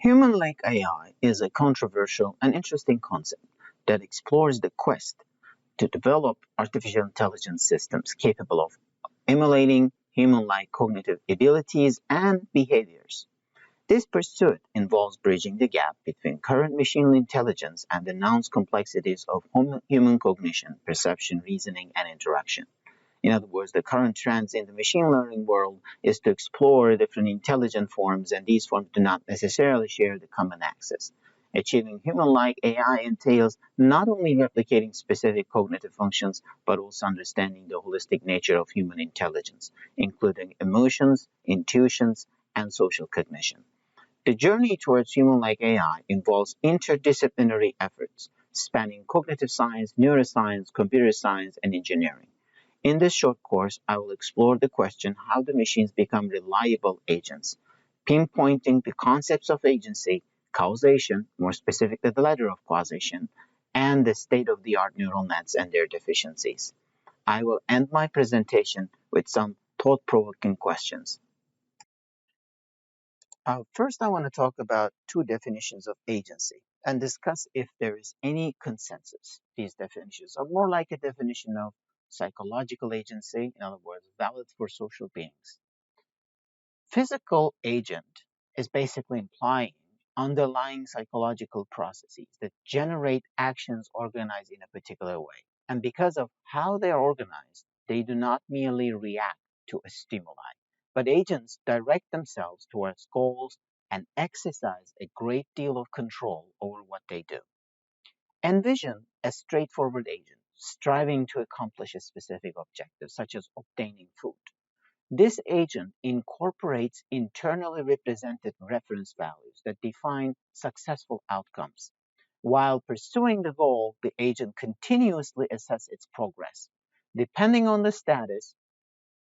Human-like AI is a controversial and interesting concept that explores the quest to develop artificial intelligence systems capable of emulating human-like cognitive abilities and behaviors. This pursuit involves bridging the gap between current machine intelligence and the nuanced complexities of human cognition, perception, reasoning, and interaction. In other words, the current trends in the machine learning world is to explore different intelligent forms, and these forms do not necessarily share the common axis. Achieving human-like AI entails not only replicating specific cognitive functions, but also understanding the holistic nature of human intelligence, including emotions, intuitions, and social cognition. The journey towards human-like AI involves interdisciplinary efforts spanning cognitive science, neuroscience, computer science, and engineering. In this short course, I will explore the question how the machines become reliable agents, pinpointing the concepts of agency, causation, more specifically the letter of causation, and the state-of-the-art neural nets and their deficiencies. I will end my presentation with some thought-provoking questions. First, I want to talk about two definitions of agency and discuss if there is any consensus. These definitions are more like a definition of psychological agency, in other words, valid for social beings. Physical agent is basically implying underlying psychological processes that generate actions organized in a particular way. And because of how they are organized, they do not merely react to a stimuli, but agents direct themselves towards goals and exercise a great deal of control over what they do. Envision a straightforward agent striving to accomplish a specific objective, such as obtaining food. This agent incorporates internally represented reference values that define successful outcomes. While pursuing the goal, the agent continuously assesses its progress. Depending on the status,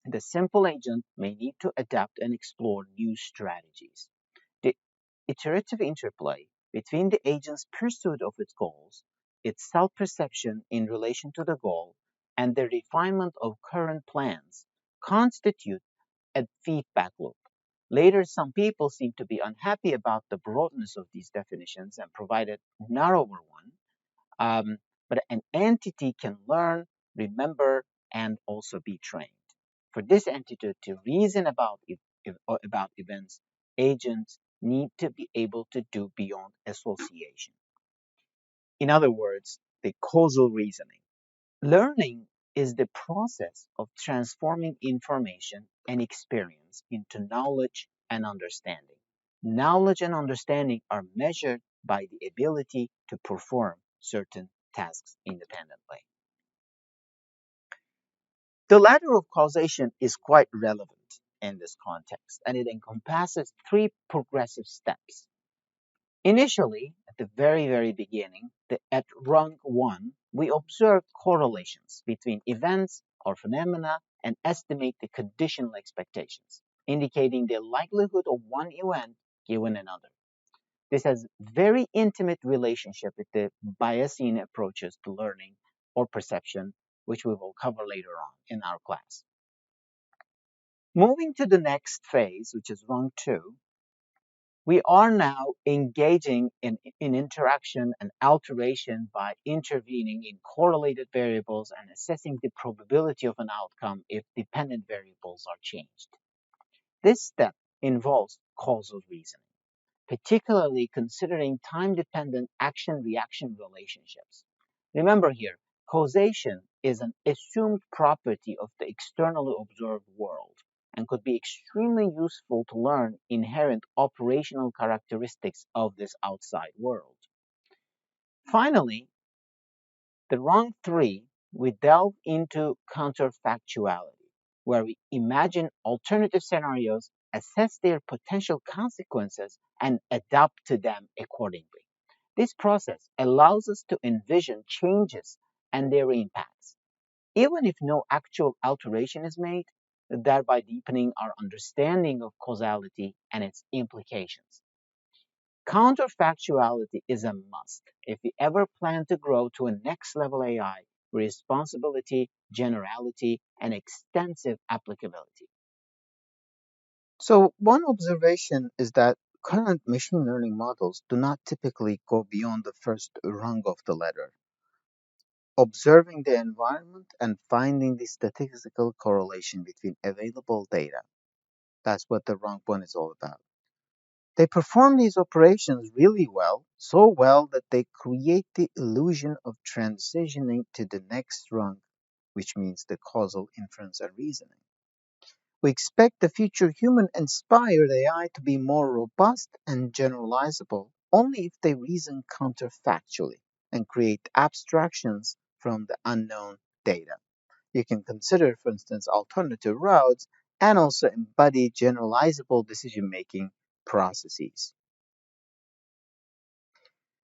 the simple agent may need to adapt and explore new strategies. The iterative interplay between the agent's pursuit of its goals, its self-perception in relation to the goal, and the refinement of current plans constitute a feedback loop. Later, some people seem to be unhappy about the broadness of these definitions and provided narrower one. But an entity can learn, remember, and also be trained. For this entity to reason about events, agents need to be able to do beyond association. In other words, the causal reasoning. Learning is the process of transforming information and experience into knowledge and understanding. Knowledge and understanding are measured by the ability to perform certain tasks independently. The ladder of causation is quite relevant in this context, and it encompasses three progressive steps. Initially, at the very beginning, at rung 1, we observe correlations between events or phenomena and estimate the conditional expectations, indicating the likelihood of one event given another. This has very intimate relationship with the Bayesian approaches to learning or perception, which we will cover later on in our class. Moving to the next phase, which is rung 2, we are now engaging in interaction and alteration by intervening in correlated variables and assessing the probability of an outcome if dependent variables are changed. This step involves causal reasoning, particularly considering time-dependent action-reaction relationships. Remember here, causation is an assumed property of the externally observed world and could be extremely useful to learn inherent operational characteristics of this outside world. Finally, the rung 3, we delve into counterfactuality, where we imagine alternative scenarios, assess their potential consequences, and adapt to them accordingly. This process allows us to envision changes and their impacts, even if no actual alteration is made, thereby deepening our understanding of causality and its implications. Counterfactuality is a must if we ever plan to grow to a next level AI with responsibility, generality, and extensive applicability. So one observation is that Current machine learning models do not typically go beyond the first rung of the ladder, observing the environment and finding the statistical correlation between available data. That's what the rung one is all about. They perform these operations really well, so well that they create the illusion of transitioning to the next rung, which means the causal inference and reasoning. We expect the future human-inspired AI to be more robust and generalizable only if they reason counterfactually and create abstractions from the unknown data. You can consider, for instance, alternative routes and also embody generalizable decision-making processes.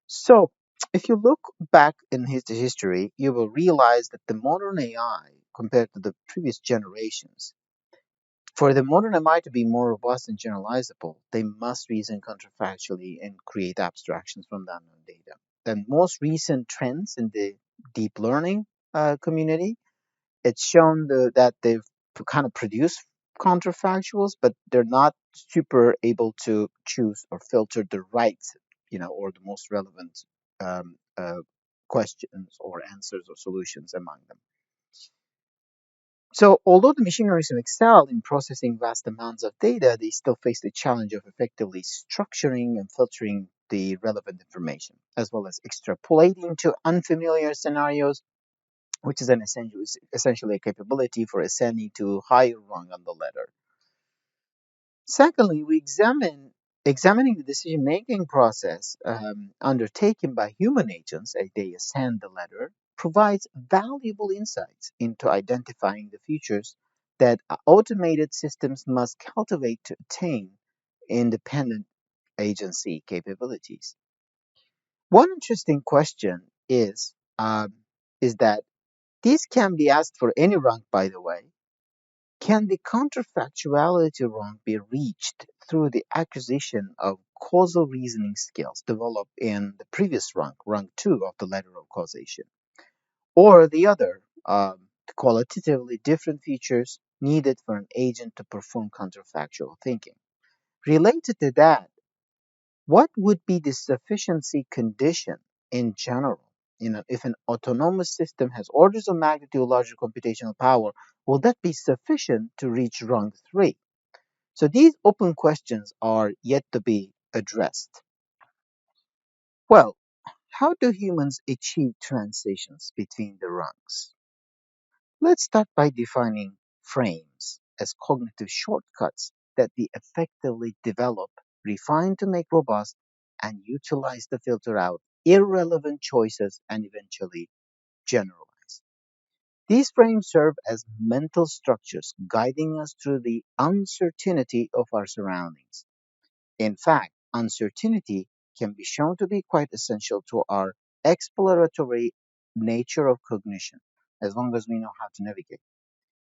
So, if you look back in history, you will realize that the modern AI, compared to the previous generations, for the modern MI to be more robust and generalizable, they must reason counterfactually and create abstractions from the unknown data. The most recent trends in the deep learning community, it's shown that they've kind of produced counterfactuals, but they're not super able to choose or filter the right, or the most relevant um, uh, questions or answers or solutions among them. So, although the machine learners excel in processing vast amounts of data, they still face the challenge of effectively structuring and filtering the relevant information, as well as extrapolating to unfamiliar scenarios, which is essentially a capability for ascending to higher rung on the ladder. Secondly, examining the decision-making process undertaken by human agents as they ascend the ladder provides valuable insights into identifying the features that automated systems must cultivate to attain independent agency capabilities. One interesting question is that these can be asked for any rank, by the way. Can the counterfactuality wrong be reached through the acquisition of causal reasoning skills developed in the previous rung 2 of the ladder of causation? Or the other, qualitatively different features needed for an agent to perform counterfactual thinking? Related to that, what would be the sufficiency condition in general? If an autonomous system has orders of magnitude larger computational power, will that be sufficient to reach rung 3? So these open questions are yet to be addressed. Well, how do humans achieve transitions between the rungs? Let's start by defining frames as cognitive shortcuts that we effectively develop, refine to make robust, and utilize to filter out irrelevant choices and eventually generalize. These frames serve as mental structures guiding us through the uncertainty of our surroundings. In fact, uncertainty can be shown to be quite essential to our exploratory nature of cognition, as long as we know how to navigate.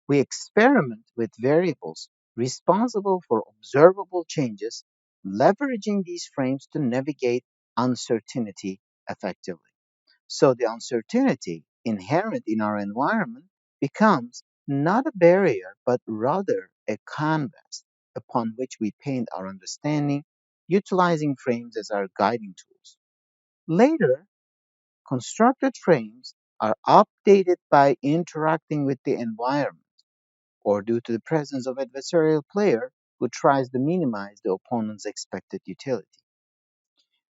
We experiment with variables responsible for observable changes, leveraging these frames to navigate uncertainty effectively. So the uncertainty inherent in our environment becomes not a barrier, but rather a canvas upon which we paint our understanding, utilizing frames as our guiding tools. Later, constructed frames are updated by interacting with the environment or due to the presence of adversarial player who tries to minimize the opponent's expected utility.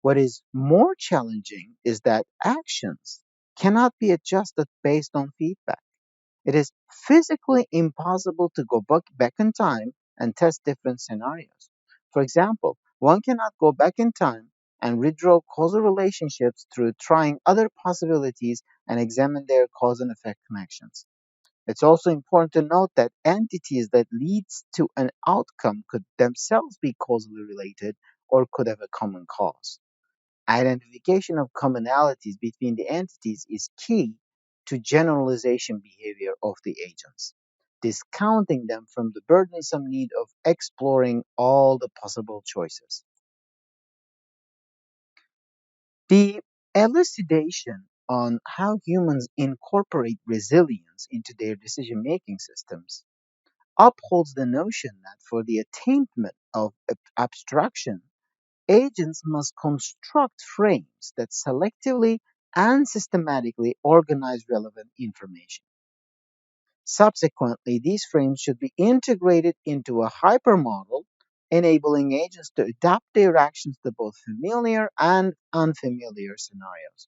What is more challenging is that actions cannot be adjusted based on feedback. It is physically impossible to go back in time and test different scenarios. For example, one cannot go back in time and redraw causal relationships through trying other possibilities and examine their cause and effect connections. It's also important to note that entities that leads to an outcome could themselves be causally related or could have a common cause. Identification of commonalities between the entities is key to generalization behavior of the agents, discounting them from the burdensome need of exploring all the possible choices. The elucidation on how humans incorporate resilience into their decision making systems upholds the notion that for the attainment of abstraction, agents must construct frames that selectively and systematically organize relevant information. Subsequently, these frames should be integrated into a hypermodel, enabling agents to adapt their actions to both familiar and unfamiliar scenarios.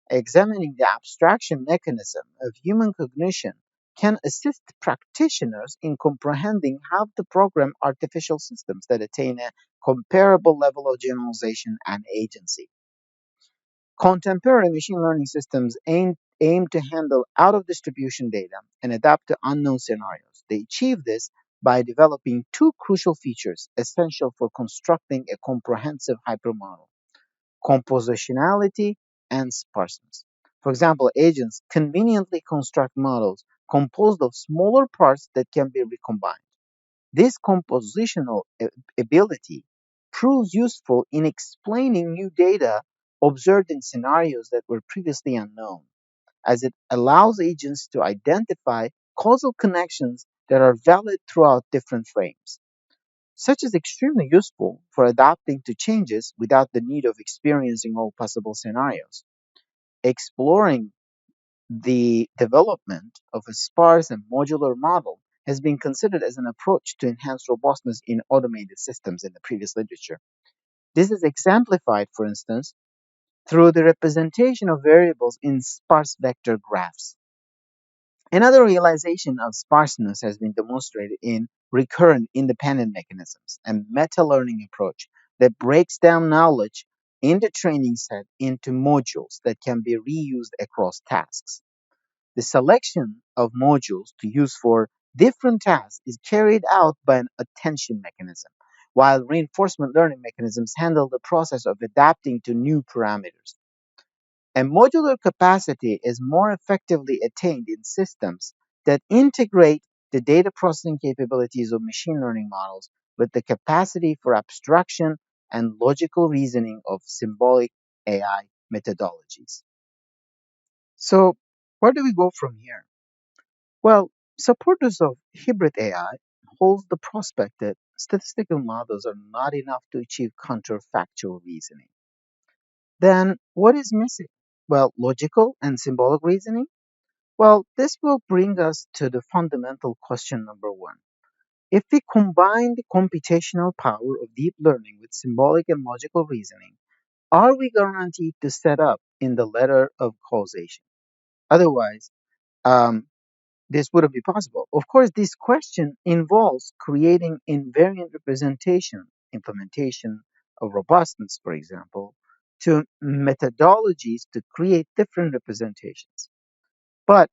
Examining the abstraction mechanism of human cognition can assist practitioners in comprehending how to program artificial systems that attain a comparable level of generalization and agency. Contemporary machine learning systems aim to handle out of distribution data and adapt to unknown scenarios. They achieve this by developing two crucial features essential for constructing a comprehensive hypermodel: compositionality and sparseness. For example, agents conveniently construct models composed of smaller parts that can be recombined. This compositional ability proves useful in explaining new data observed in scenarios that were previously unknown, as it allows agents to identify causal connections that are valid throughout different frames. Such is extremely useful for adapting to changes without the need of experiencing all possible scenarios. Exploring the development of a sparse and modular model has been considered as an approach to enhance robustness in automated systems in the previous literature. This is exemplified, for instance, through the representation of variables in sparse vector graphs. Another realization of sparseness has been demonstrated in recurrent independent mechanisms, a meta-learning approach that breaks down knowledge in the training set into modules that can be reused across tasks. The selection of modules to use for different tasks is carried out by an attention mechanism, while reinforcement learning mechanisms handle the process of adapting to new parameters. And modular capacity is more effectively attained in systems that integrate the data processing capabilities of machine learning models with the capacity for abstraction and logical reasoning of symbolic AI methodologies. So, where do we go from here? Well, supporters of hybrid AI hold the prospect that statistical models are not enough to achieve counterfactual reasoning. Then, what is missing? Well, logical and symbolic reasoning? Well, this will bring us to the fundamental question number one. If we combine the computational power of deep learning with symbolic and logical reasoning, are we guaranteed to set up in the letter of causation? Otherwise, um, this wouldn't be possible. Of course, this question involves creating invariant representation, implementation of robustness, for example, to methodologies to create different representations. But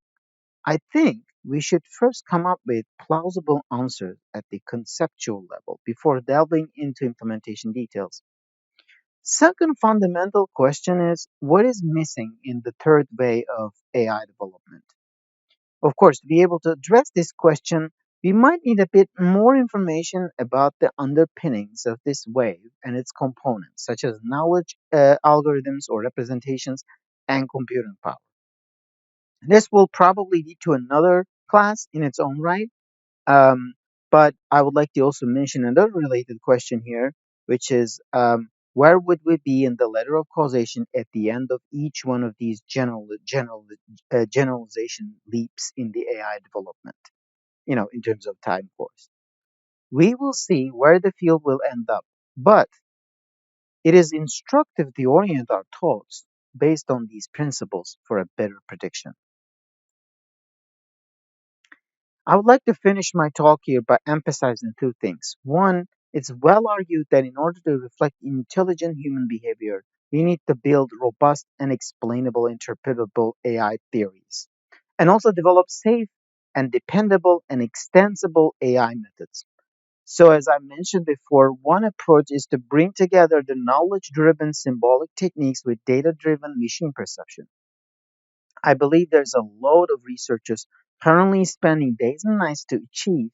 I think we should first come up with plausible answers at the conceptual level before delving into implementation details. Second fundamental question is what is missing in the third way of AI development? Of course, to be able to address this question, we might need a bit more information about the underpinnings of this wave and its components, such as knowledge algorithms or representations and computing power. This will probably lead to another class in its own right, um, but I would like to also mention another related question here, which is where would we be in the letter of causation at the end of each one of these generalization leaps in the AI development, in terms of time course? We will see where the field will end up, but it is instructive to orient our thoughts based on these principles for a better prediction. I would like to finish my talk here by emphasizing two things. One, it's well argued that in order to reflect intelligent human behavior, we need to build robust and explainable, interpretable AI theories, and also develop safe and dependable and extensible AI methods. So, as I mentioned before, one approach is to bring together the knowledge driven symbolic techniques with data driven machine perception. I believe there's a load of researchers currently spending days and nights to achieve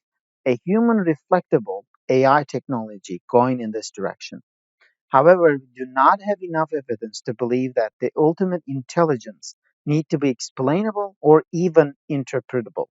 a human reflectable AI technology going in this direction. However, we do not have enough evidence to believe that the ultimate intelligence need to be explainable or even interpretable.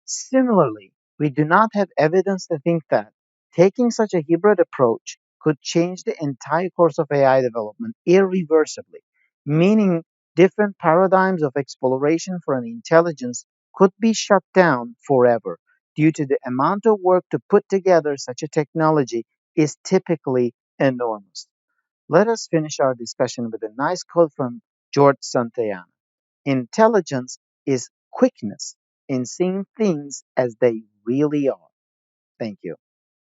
Similarly, we do not have evidence to think that taking such a hybrid approach could change the entire course of AI development irreversibly, meaning different paradigms of exploration for an intelligence could be shut down forever due to the amount of work to put together such a technology is typically enormous. Let us finish our discussion with a nice quote from George Santayana. Intelligence is quickness in seeing things as they really are. Thank you.